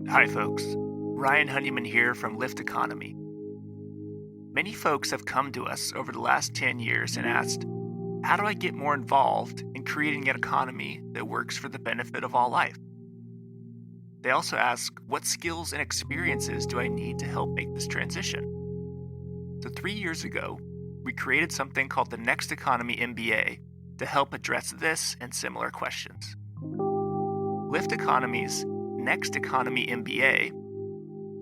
Hi, folks. Ryan Honeyman here from Lift Economy. Many folks have come to us over the last 10 years and asked, how do I get more involved in creating an economy that works for the benefit of all life? They also ask, what skills and experiences do I need to help make this transition? So 3 years ago, we created something called the Next Economy MBA to help address this and similar questions. Lift Economy's Next Economy MBA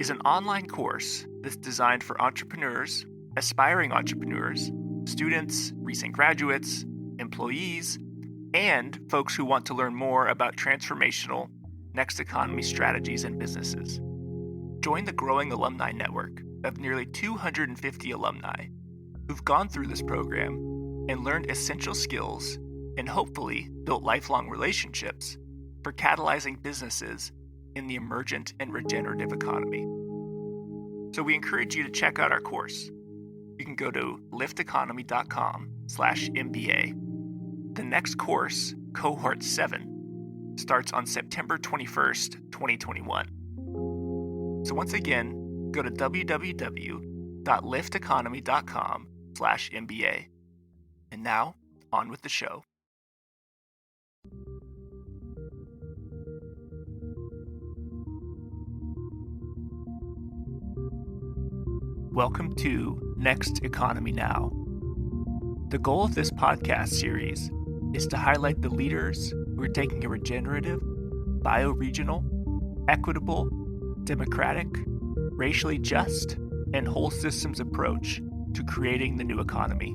is an online course that's designed for entrepreneurs, aspiring entrepreneurs, students, recent graduates, employees, and folks who want to learn more about transformational next economy strategies and businesses. Join the growing alumni network of nearly 250 alumni who've gone through this program and learned essential skills and hopefully built lifelong relationships for catalyzing businesses in the emergent and regenerative economy. So we encourage you to check out our course. You can go to lifteconomy.com/MBA. The next course, Cohort 7, starts on September 21st, 2021. So once again, go to www.lifteconomy.com/MBA. And now, on with the show. Welcome to Next Economy Now. The goal of this podcast series is to highlight the leaders who are taking a regenerative, bioregional, equitable, democratic, racially just, and whole systems approach to creating the new economy.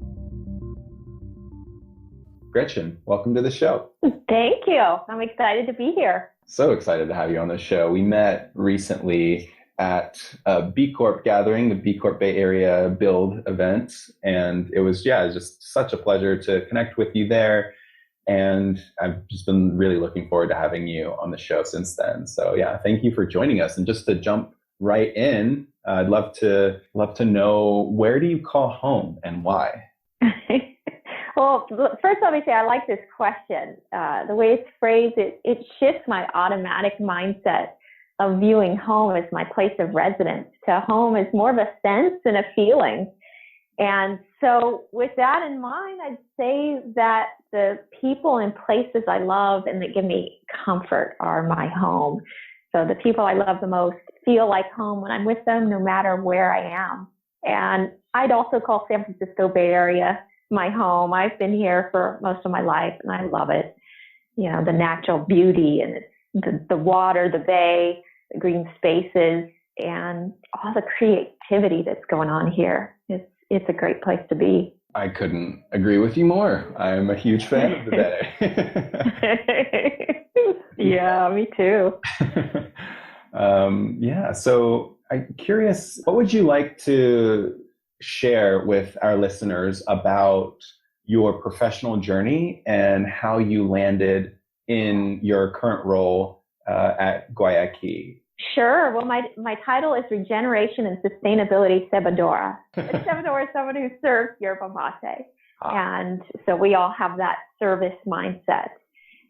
Gretchen, welcome to the show. Thank you. I'm excited to be here. So excited to have you on the show. We met recently at a B Corp gathering, the B Corp Bay Area Build event. And it was just such a pleasure to connect with you there. And I've just been really looking forward to having you on the show since then. So thank you for joining us. And just to jump right in, I'd love to know, where do you call home and why? Well, first, let me say I like this question. The way it's phrased, it shifts my automatic mindset of viewing home as my place of residence to home as more of a sense and a feeling. And so with that in mind, I'd say that the people and places I love and that give me comfort are my home. So the people I love the most feel like home when I'm with them, no matter where I am. And I'd also call San Francisco Bay Area my home. I've been here for most of my life and I love it. You know, the natural beauty and the water, the bay, the green spaces, and all the creativity that's going on here. It's a great place to be. I couldn't agree with you more. I'm a huge fan of the bay. Yeah, me too. So I'm curious, what would you like to share with our listeners about your professional journey and how you landed in your current role at Guayaki? Sure. Well, my title is Regeneration and Sustainability Cebadora. Cebadora is someone who serves yerba mate. And so we all have that service mindset.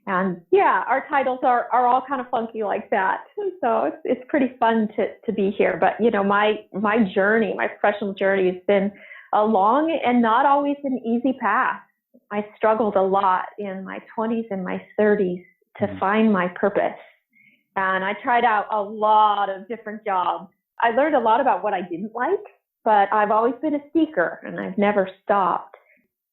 And our titles are all kind of funky like that. So it's pretty fun to be here. But, my journey, my professional journey has been a long and not always an easy path. I struggled a lot in my 20s and my 30s to find my purpose. And I tried out a lot of different jobs. I learned a lot about what I didn't like, but I've always been a seeker and I've never stopped.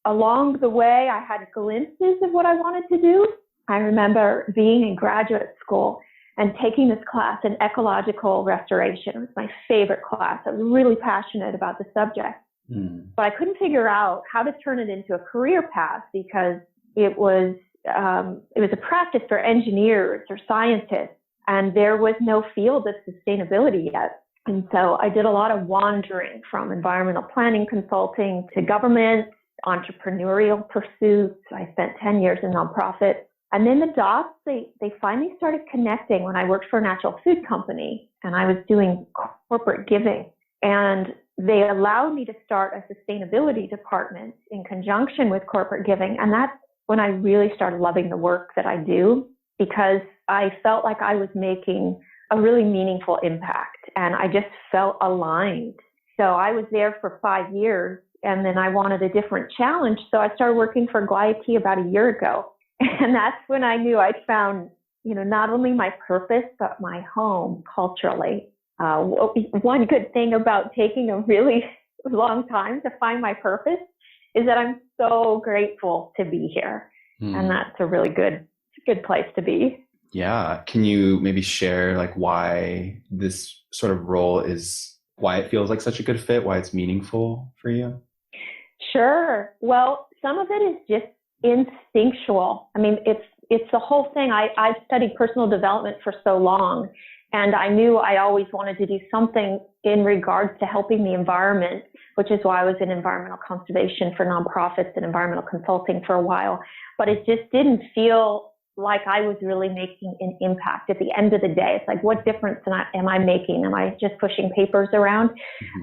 Along the way, I had glimpses of what I wanted to do. I remember being in graduate school and taking this class in ecological restoration. It was my favorite class. I was really passionate about the subject. But I couldn't figure out how to turn it into a career path because it was a practice for engineers or scientists. And there was no field of sustainability yet. And so I did a lot of wandering from environmental planning consulting to government, entrepreneurial pursuits. I spent 10 years in nonprofit. And then the dots, they finally started connecting when I worked for a natural food company and I was doing corporate giving. And they allowed me to start a sustainability department in conjunction with corporate giving. And that's when I really started loving the work that I do, because I felt like I was making a really meaningful impact. And I just felt aligned. So I was there for 5 years, and then I wanted a different challenge. So I started working for Guayaki about a year ago. And that's when I knew I'd found, not only my purpose, but my home culturally. One good thing about taking a really long time to find my purpose is that I'm so grateful to be here. And that's a really good place to be. Yeah. Can you maybe share like why this sort of role why it feels like such a good fit, why it's meaningful for you? Sure. Well, some of it is just instinctual. I mean, it's the whole thing. I've studied personal development for so long, and I knew I always wanted to do something in regards to helping the environment, which is why I was in environmental conservation for nonprofits and environmental consulting for a while. But it just didn't feel like I was really making an impact at the end of the day. It's like, what difference am I making? Am I just pushing papers around?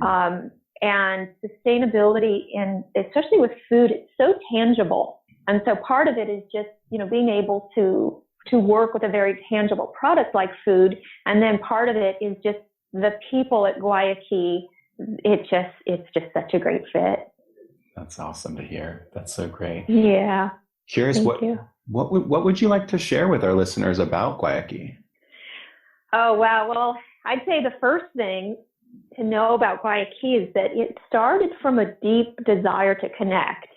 Mm-hmm. And sustainability, and especially with food, it's so tangible. And so part of it is just, being able to work with a very tangible product like food. And then part of it is just the people at Guayaki. It's just such a great fit. That's awesome to hear. That's so great. Yeah. Curious, what would you like to share with our listeners about Guayaki? Oh, wow. Well, I'd say the first thing to know about Guayaki is that it started from a deep desire to connect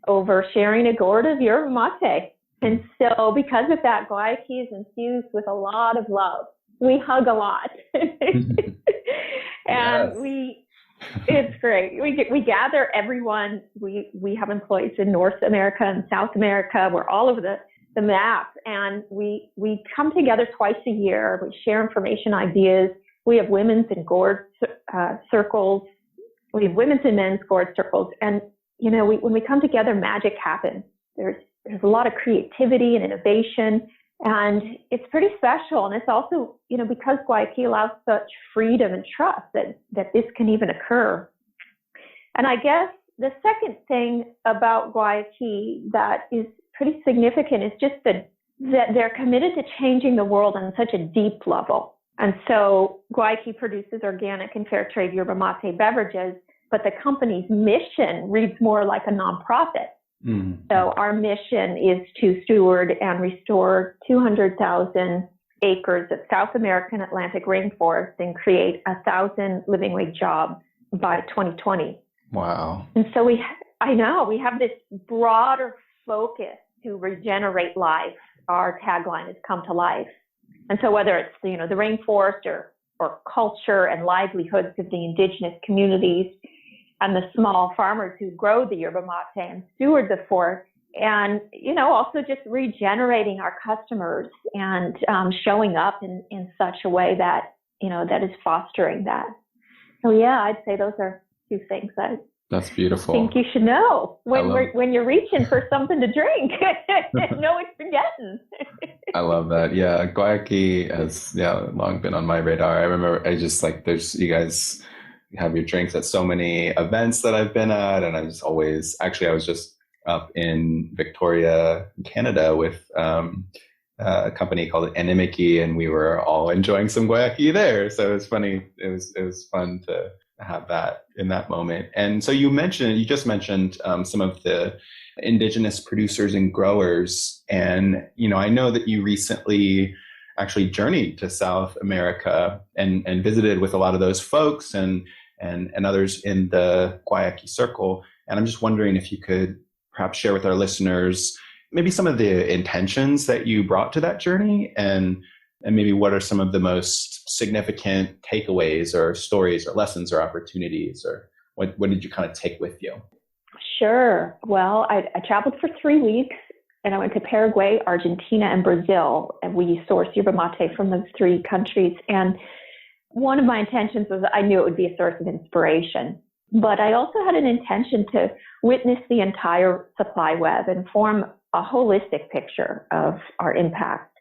over sharing a gourd of yerba mate. And so because of that, Guayaki is infused with a lot of love. We hug a lot. And yes. It's great. We gather everyone. We have employees in North America and South America. We're all over the map. And we come together twice a year. We share information, ideas. We have women's and gourd circles. We have women's and men's gourd circles. And, when we come together, magic happens. There's a lot of creativity and innovation. And it's pretty special. And it's also, because Guayaki allows such freedom and trust that this can even occur. And I guess the second thing about Guayaki that is pretty significant is just that they're committed to changing the world on such a deep level. And so Guayaki produces organic and fair trade yerba mate beverages, but the company's mission reads more like a nonprofit. Mm. So our mission is to steward and restore 200,000 acres of South American Atlantic rainforest and create 1,000 living wage jobs by 2020. Wow. And so we have this broader focus to regenerate life. Our tagline has come to life. And so whether it's, the rainforest or culture and livelihoods of the indigenous communities and the small farmers who grow the yerba mate and steward the forest, and, also just regenerating our customers and showing up in such a way that, that is fostering that. So, yeah, I'd say those are two things that that's beautiful. I think you should know when you're reaching for something to drink. Know what you're getting. I love that. Yeah, Guayaki has long been on my radar. I remember you guys have your drinks at so many events that I've been at, and I was just up in Victoria, Canada with a company called Animiki, and we were all enjoying some Guayaki there. So it was funny. It was fun to have that in that moment. And so you just mentioned some of the indigenous producers and growers. And, I know that you recently actually journeyed to South America and visited with a lot of those folks and others in the Guayaki circle. And I'm just wondering if you could perhaps share with our listeners maybe some of the intentions that you brought to that journey and maybe what are some of the most significant takeaways or stories or lessons or opportunities, or what did you kind of take with you? Sure. Well, I traveled for 3 weeks and I went to Paraguay, Argentina, and Brazil. And we sourced yerba mate from those 3 countries. And one of my intentions was I knew it would be a source of inspiration. But I also had an intention to witness the entire supply web and form a holistic picture of our impact,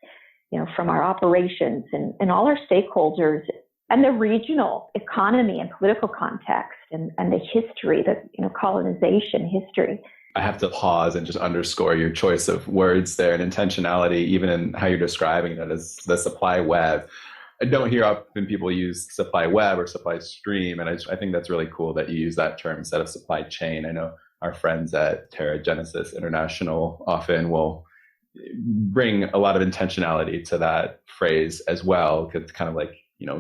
from our operations and all our stakeholders and the regional economy and political context and the history, the colonization history. I have to pause and just underscore your choice of words there and intentionality, even in how you're describing it as the supply web. I don't hear often people use supply web or supply stream. And I think that's really cool that you use that term instead of supply chain. I know our friends at Terra Genesis International often will bring a lot of intentionality to that phrase as well, because it's kind of like,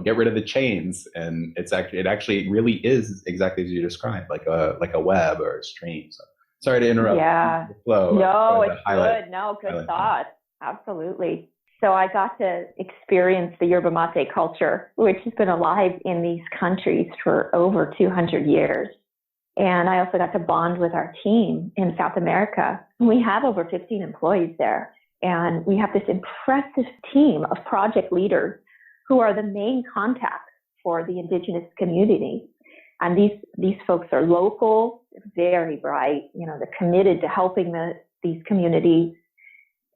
get rid of the chains. And it actually really is exactly as you described, like a web or a stream. So sorry to interrupt the flow. No, it's good. No, good thought. Absolutely. So I got to experience the yerba mate culture, which has been alive in these countries for over 200 years. And I also got to bond with our team in South America. We have over 15 employees there. And we have this impressive team of project leaders who are the main contacts for the indigenous community. And these folks are local, very bright, they're committed to helping these communities.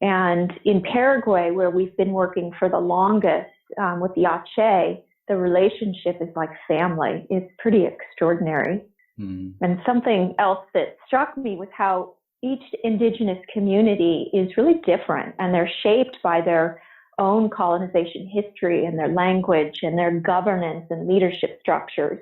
And in Paraguay, where we've been working for the longest with the Ache, the relationship is like family. It's pretty extraordinary. Mm. And something else that struck me was how each indigenous community is really different, and they're shaped by their own colonization history and their language and their governance and leadership structures.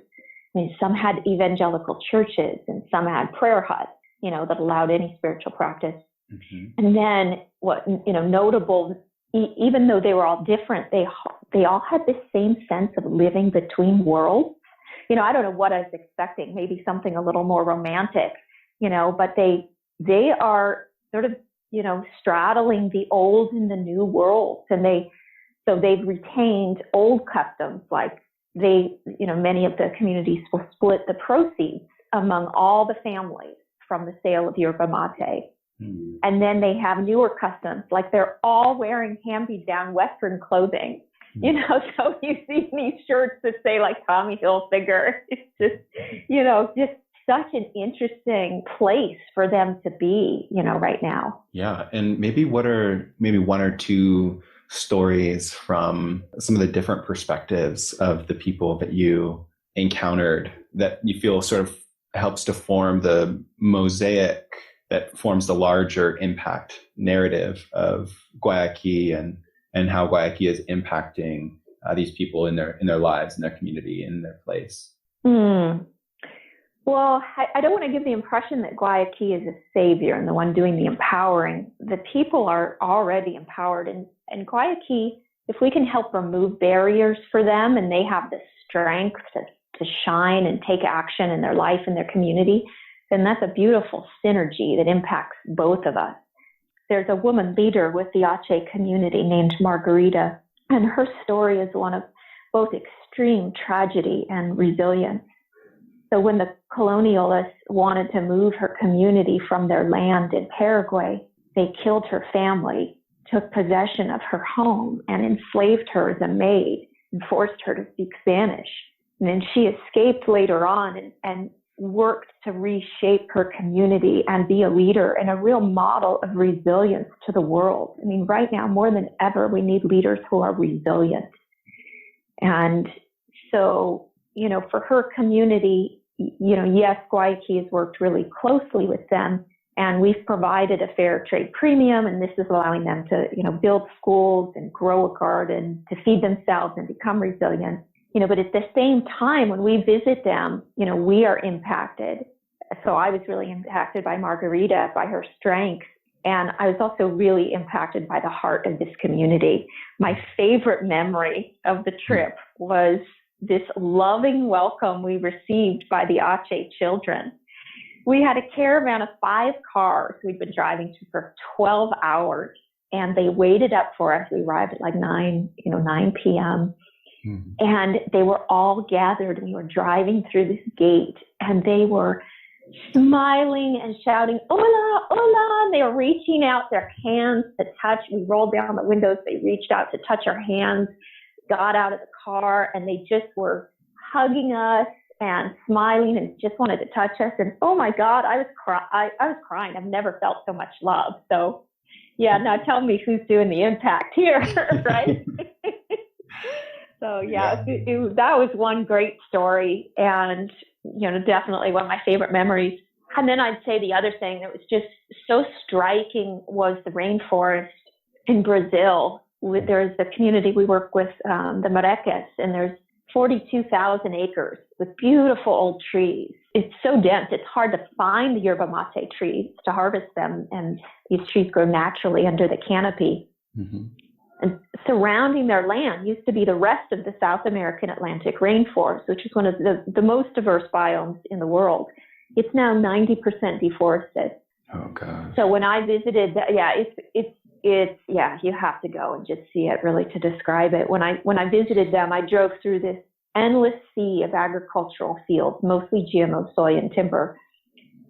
I mean, some had evangelical churches and some had prayer huts, that allowed any spiritual practice. Mm-hmm. And then what, notable, even though they were all different, they all had this same sense of living between worlds. I don't know what I was expecting, maybe something a little more romantic, but they are sort of, straddling the old and the new worlds. And they've retained old customs, like many of the communities will split the proceeds among all the families from the sale of yerba mate. Mm. And then they have newer customs, like they're all wearing hand-me-down Western clothing. So you see these shirts that say like Tommy Hilfiger. It's just such an interesting place for them to be, right now. Yeah. And maybe what are one or two stories from some of the different perspectives of the people that you encountered that you feel sort of helps to form the mosaic that forms the larger impact narrative of Guayaki and how Guayaki is impacting these people in their lives, in their community, in their place? Well, I don't want to give the impression that Guayaki is a savior and the one doing the empowering. The people are already empowered. And Guayaki, if we can help remove barriers for them and they have the strength to shine and take action in their life and their community, then that's a beautiful synergy that impacts both of us. There's a woman leader with the Ache community named Margarita, and her story is one of both extreme tragedy and resilience. So when the colonialists wanted to move her community from their land in Paraguay, they killed her family, took possession of her home, and enslaved her as a maid and forced her to speak Spanish. And then she escaped later on and worked to reshape her community and be a leader and a real model of resilience to the world. I mean, right now, more than ever, we need leaders who are resilient. And so, for her community, yes, Guayaki has worked really closely with them, and we've provided a fair trade premium, and this is allowing them to, build schools and grow a garden to feed themselves and become resilient. But at the same time, when we visit them, we are impacted. So I was really impacted by Margarita, by her strength. And I was also really impacted by the heart of this community. My favorite memory of the trip was this loving welcome we received by the Ache children. We had a caravan of 5 cars we'd been driving to for 12 hours, and they waited up for us. We arrived at like 9 p.m. Mm-hmm. And they were all gathered. We were driving through this gate, and they were smiling and shouting, "Hola, hola!" And they were reaching out their hands to touch. We rolled down the windows. They reached out to touch our hands, got out of the car, and they just were hugging us and smiling and just wanted to touch us. And oh my God, I was crying. I've never felt so much love. So yeah, now tell me who's doing the impact here, right? So that was one great story, and definitely one of my favorite memories. And then I'd say the other thing that was just so striking was the rainforest in Brazil. there's the community we work with, the Guayakis, and there's 42,000 acres with beautiful old trees. It's so dense, it's hard to find the yerba mate trees to harvest them, and these trees grow naturally under the canopy. Mm-hmm. And surrounding their land used to be the rest of the South American Atlantic rainforest, which is one of the most diverse biomes in the world. It's now 90% deforested. Oh, God. So when I visited, you have to go and just see it really to describe it. When I visited them, I drove through this endless sea of agricultural fields, mostly GMO soy and timber.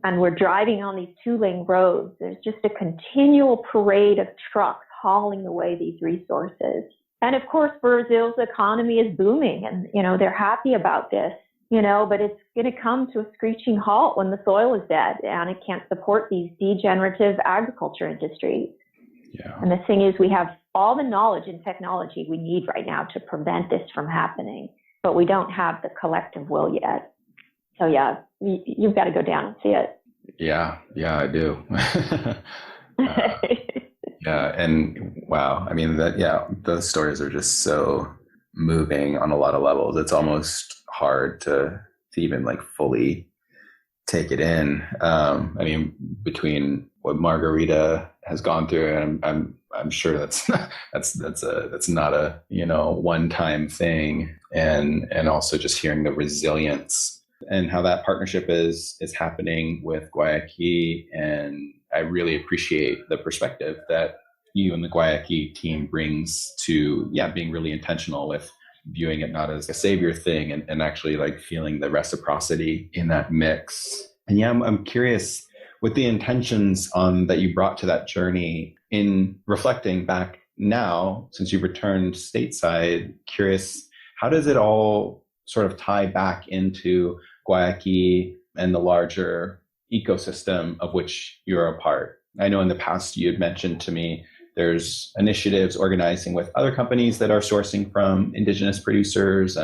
And we're driving on these 2-lane roads. There's just a continual parade of trucks hauling away these resources. And of course, Brazil's economy is booming, and, they're happy about this, but it's going to come to a screeching halt when the soil is dead and it can't support these degenerative agriculture industries. Yeah. And the thing is, we have all the knowledge and technology we need right now to prevent this from happening, but we don't have the collective will yet. So yeah, you've got to go down and see it. Yeah, I do. Yeah, and wow, I mean those stories are just so moving on a lot of levels. It's almost hard to even like fully take it in. I mean, between what Margarita has gone through, and I'm sure that's not a one-time thing, and also just hearing the resilience and how that partnership is happening with Guayaki. And I really appreciate the perspective that you and the Guayaki team brings to being really intentional with viewing it not as a savior thing, and actually like feeling the reciprocity in that mix. And I'm curious, with the intentions that you brought to that journey, in reflecting back now, since you've returned stateside, curious, how does it all sort of tie back into Guayaki and the larger ecosystem of which you're a part? I know in the past you had mentioned to me there's initiatives organizing with other companies that are sourcing from indigenous producers,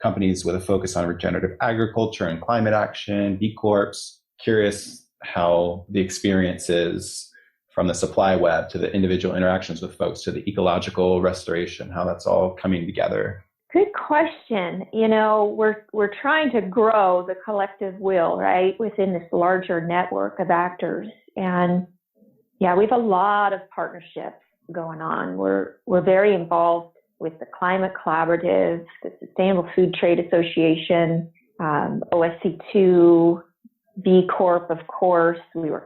companies with a focus on regenerative agriculture and climate action, B Corps. Curious how the experience is from the supply web to the individual interactions with folks to the ecological restoration, how that's all coming together. Good question. We're trying to grow the collective will, right, within this larger network of actors. And we have a lot of partnerships going on. We're very involved with the Climate Collaborative, the Sustainable Food Trade Association, OSC2, B Corp, of course. We were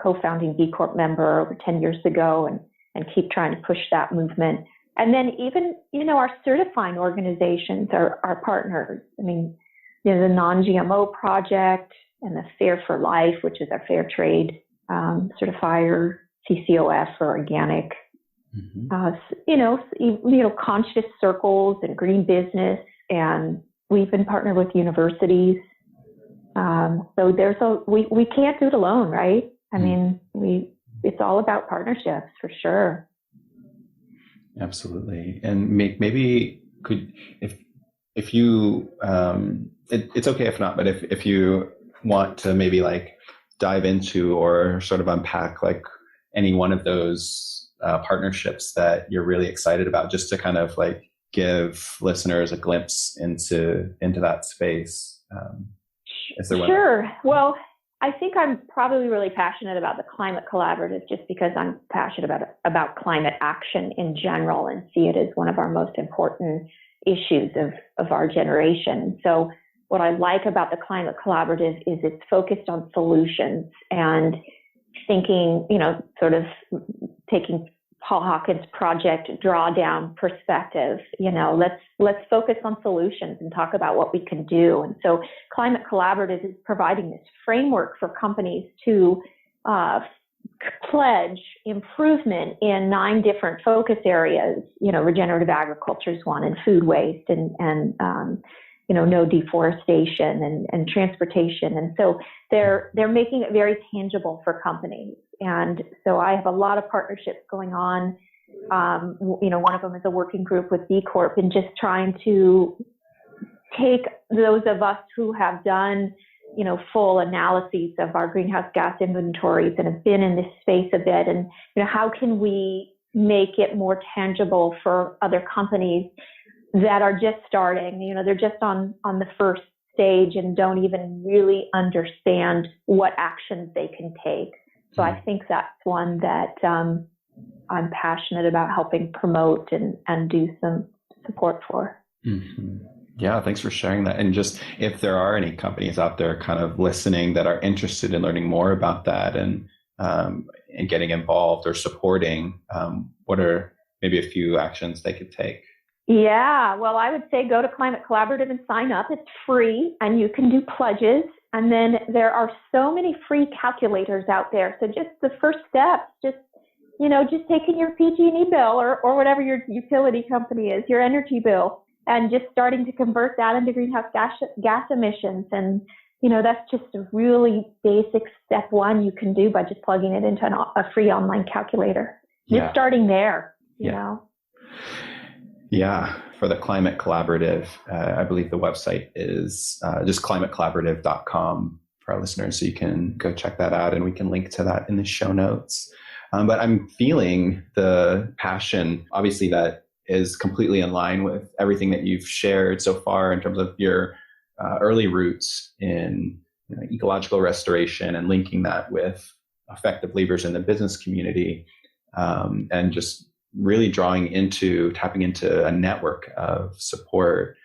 co-founding B Corp member over 10 years ago, and keep trying to push that movement. And then even, our certifying organizations are partners. I mean, the Non-GMO Project and the Fair for Life, which is our fair trade certifier, CCOF for organic, conscious circles and green business. And we've been partnered with universities. So we can't do it alone, right? I mean, it's all about partnerships for sure. Absolutely. And maybe if you, it's okay if not, but if you want to maybe like dive into or sort of unpack like any one of those partnerships that you're really excited about, just to kind of like give listeners a glimpse into that space. Is there one? Sure. Well, I think I'm probably really passionate about the Climate Collaborative just because I'm passionate about climate action in general and see it as one of our most important issues of our generation. So what I like about the Climate Collaborative is it's focused on solutions and thinking, sort of taking Paul Hawkins' project drawdown perspective. Let's focus on solutions and talk about what we can do. And so Climate Collaborative is providing this framework for companies to pledge improvement in 9 different focus areas. Regenerative agriculture is one, and food waste, and no deforestation and transportation. And so they're making it very tangible for companies. And so I have a lot of partnerships going on. One of them is a working group with B Corp, and just trying to take those of us who have done, full analyses of our greenhouse gas inventories and have been in this space a bit, and, how can we make it more tangible for other companies that are just starting. They're just on the first stage and don't even really understand what actions they can take. So I think that's one that I'm passionate about helping promote and do some support for. Mm-hmm. Yeah, thanks for sharing that. And just if there are any companies out there kind of listening that are interested in learning more about that and getting involved or supporting, what are maybe a few actions they could take? Yeah, well, I would say go to Climate Collaborative and sign up. It's free and you can do pledges. And then there are so many free calculators out there. So just the first step, just taking your PG&E bill or whatever your utility company is, your energy bill, and just starting to convert that into greenhouse gas emissions. And, that's just a really basic step one you can do by just plugging it into a free online calculator. Just starting there, you know. Yeah. For the Climate Collaborative, I believe the website is just climatecollaborative.com for our listeners. So you can go check that out and we can link to that in the show notes. But I'm feeling the passion, obviously, that is completely in line with everything that you've shared so far in terms of your early roots in ecological restoration and linking that with effective levers in the business community, and just really tapping into a network of support,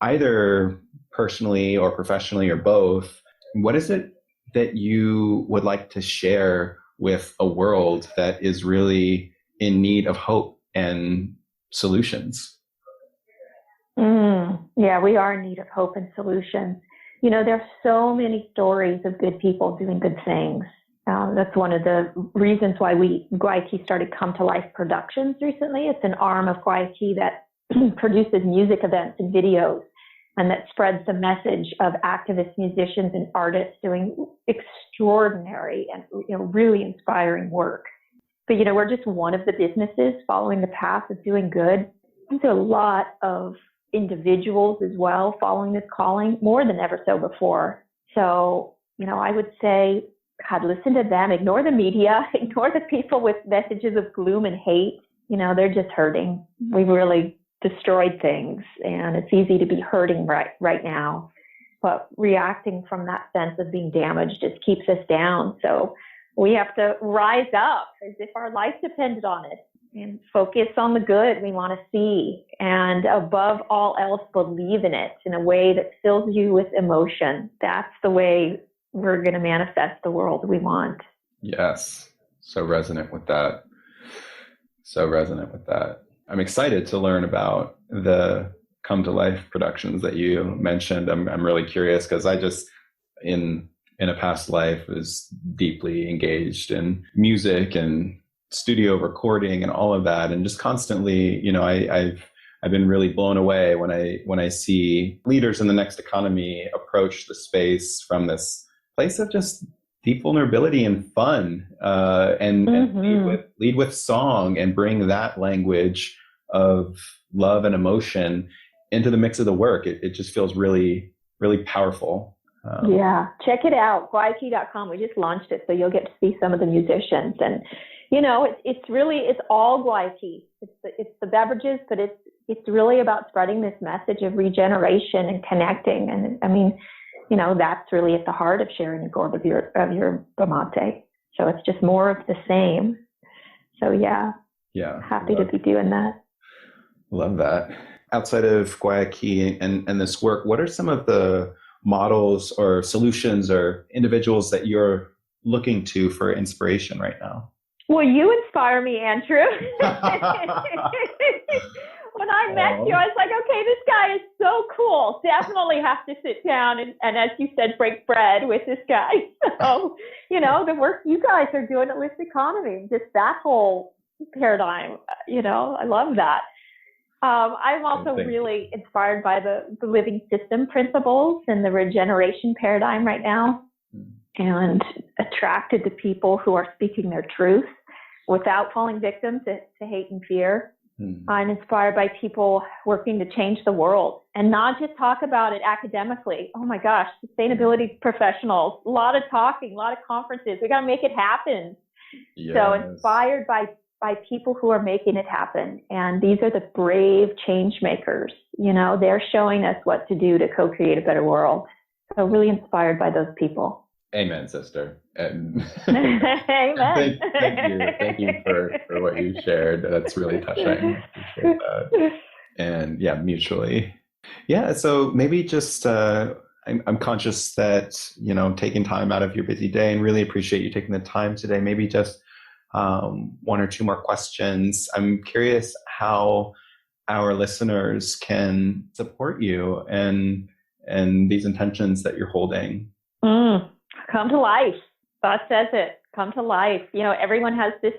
either personally or professionally or both. What is it that you would like to share with a world that is really in need of hope and solutions? Yeah, we are in need of hope and solutions. There's so many stories of good people doing good things. That's one of the reasons why Guayaki started Come to Life Productions recently. It's an arm of Guayaki that produces music events and videos and that spreads the message of activists, musicians, and artists doing extraordinary and really inspiring work. But we're just one of the businesses following the path of doing good. And so a lot of individuals as well following this calling more than ever so before. So, I would say, God, listen to them. Ignore the media. Ignore the people with messages of gloom and hate. They're just hurting. We've really destroyed things, and it's easy to be hurting right now. But reacting from that sense of being damaged just keeps us down. So we have to rise up as if our life depended on it and focus on the good we want to see. And above all else, believe in it in a way that fills you with emotion. That's the way we're going to manifest the world we want. Yes. So resonant with that. I'm excited to learn about the Come to Life productions that you mentioned. I'm really curious because I just, in a past life, was deeply engaged in music and studio recording and all of that. And just constantly, I've been really blown away when I see leaders in the next economy approach the space from this place of just deep vulnerability and fun, and lead with song and bring that language of love and emotion into the mix of the work. It just feels really, really powerful. Yeah, check it out, Guayaki.com. We just launched it, so you'll get to see some of the musicians. And it's all Guayaki. It's the beverages, but it's really about spreading this message of regeneration and connecting. And I mean, that's really at the heart of sharing a gourd of your mate. So it's just more of the same. So yeah, happy to be doing that. Love that. Outside of Guayaki and this work, what are some of the models or solutions or individuals that you're looking to for inspiration right now? Well, you inspire me, Andrew. When I met you, I was like, okay, this guy is so cool. Definitely have to sit down and as you said, break bread with this guy. So, the work you guys are doing at Lift Economy, just that whole paradigm, I love that. I'm also really inspired by the living system principles and the regeneration paradigm right now, and attracted to people who are speaking their truth without falling victim to hate and fear. I'm inspired by people working to change the world and not just talk about it academically. Oh my gosh, sustainability professionals, a lot of talking, a lot of conferences. We got to make it happen. Yes. So inspired by by people who are making it happen. And these are the brave change makers. They're showing us what to do to co-create a better world. So really inspired by those people. Amen, sister. And Amen. Thank you for what you shared. That's really touching. Appreciate that. And yeah, mutually. Yeah. So maybe just, I'm conscious that, taking time out of your busy day, and really appreciate you taking the time today. Maybe just one or two more questions. I'm curious how our listeners can support you and these intentions that you're holding. Come to life. God says it. Come to life. Everyone has a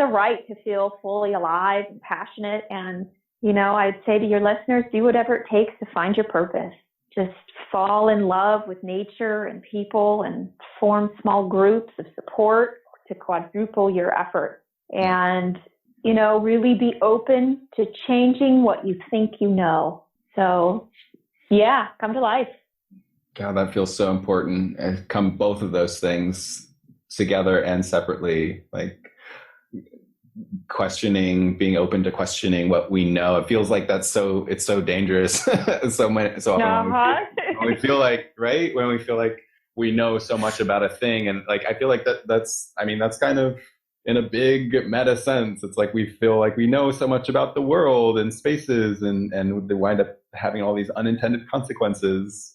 right to feel fully alive and passionate. And, I'd say to your listeners, do whatever it takes to find your purpose. Just fall in love with nature and people and form small groups of support to quadruple your effort. And, really be open to changing what you think you know. So, yeah, come to life. God, that feels so important. And come both of those things together and separately, like being open to questioning what we know. It feels like it's so dangerous. so often when we feel like, right, when we feel like we know so much about a thing, and like I feel like that's kind of in a big meta sense. It's like we feel like we know so much about the world and spaces, and they wind up having all these unintended consequences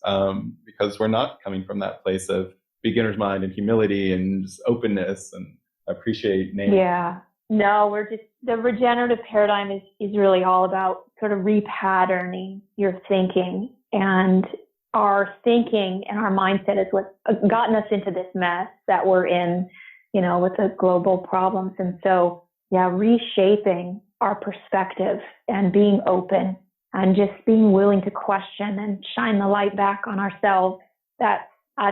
because we're not coming from that place of beginner's mind and humility and just openness and appreciate nature. Yeah. No, the regenerative paradigm is really all about sort of repatterning your thinking, and our thinking and our mindset is what's gotten us into this mess that we're in, with the global problems. And so, yeah, reshaping our perspective and being open and just being willing to question and shine the light back on ourselves. That's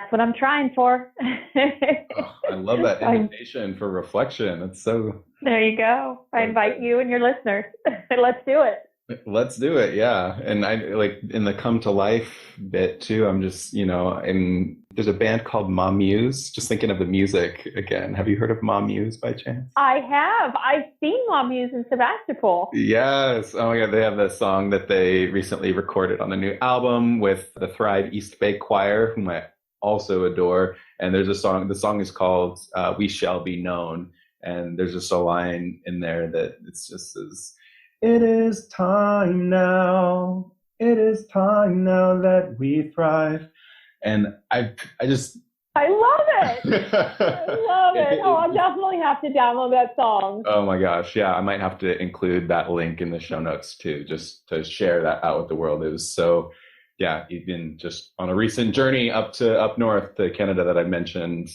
what I'm trying for. I love that invitation for reflection. It's so... There you go. I invite you and your listeners. Let's do it. Let's do it. Yeah. And I like in the come to life bit too. I'm just, there's a band called Mom Muse, just thinking of the music again. Have you heard of Mom Muse by chance? I have. I've seen Mom Muse in Sebastopol. Yes. Oh my God. They have this song that they recently recorded on the new album with the Thrive East Bay Choir, whom I also adore. And there's a song, the song is called We Shall Be Known. And there's just a line in there that it's just says, "It is time now. It is time now that we thrive." And I love it. I love it. Oh, I'll definitely have to download that song. Oh my gosh. Yeah. I might have to include that link in the show notes too, just to share that out with the world. It was so, yeah, even just on a recent journey up north to Canada that I mentioned,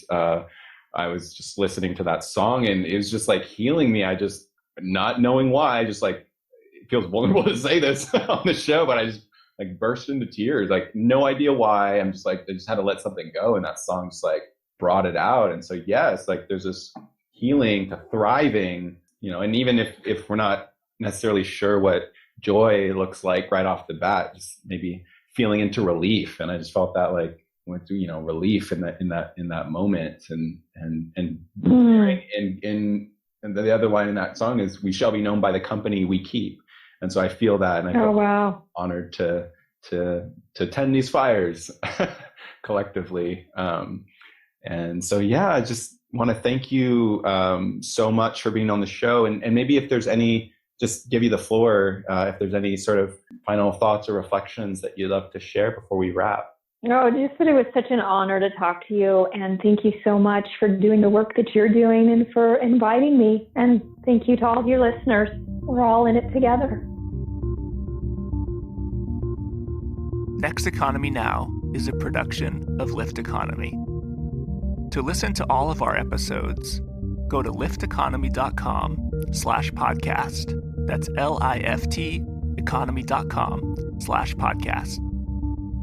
I was just listening to that song and it was just like healing me. I just, not knowing why, just like, it feels vulnerable to say this on the show, but I just like burst into tears, like no idea why. I'm just like, I just had to let something go. And that song just like brought it out. And so, yes, like there's this healing to thriving, and even if we're not necessarily sure what joy looks like right off the bat, just maybe feeling into relief. And I just felt that like, went through, relief in that moment, and the other line in that song is, "We shall be known by the company we keep." And so I feel that, and I feel honored to tend these fires collectively. And so, yeah, I just want to thank you so much for being on the show, and maybe if there's any, just give you the floor, if there's any sort of final thoughts or reflections that you'd love to share before we wrap. No, just that it was such an honor to talk to you, and thank you so much for doing the work that you're doing and for inviting me. And thank you to all of your listeners. We're all in it together. Next Economy Now is a production of Lift Economy. To listen to all of our episodes, go to lifteconomy.com/podcast. That's LIFT economy.com/podcast.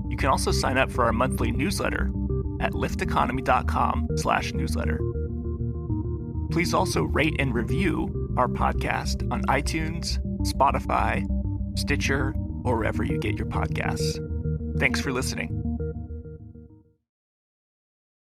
You can also sign up for our monthly newsletter at lifteconomy.com/newsletter. Please also rate and review our podcast on iTunes, Spotify, Stitcher, or wherever you get your podcasts. Thanks for listening.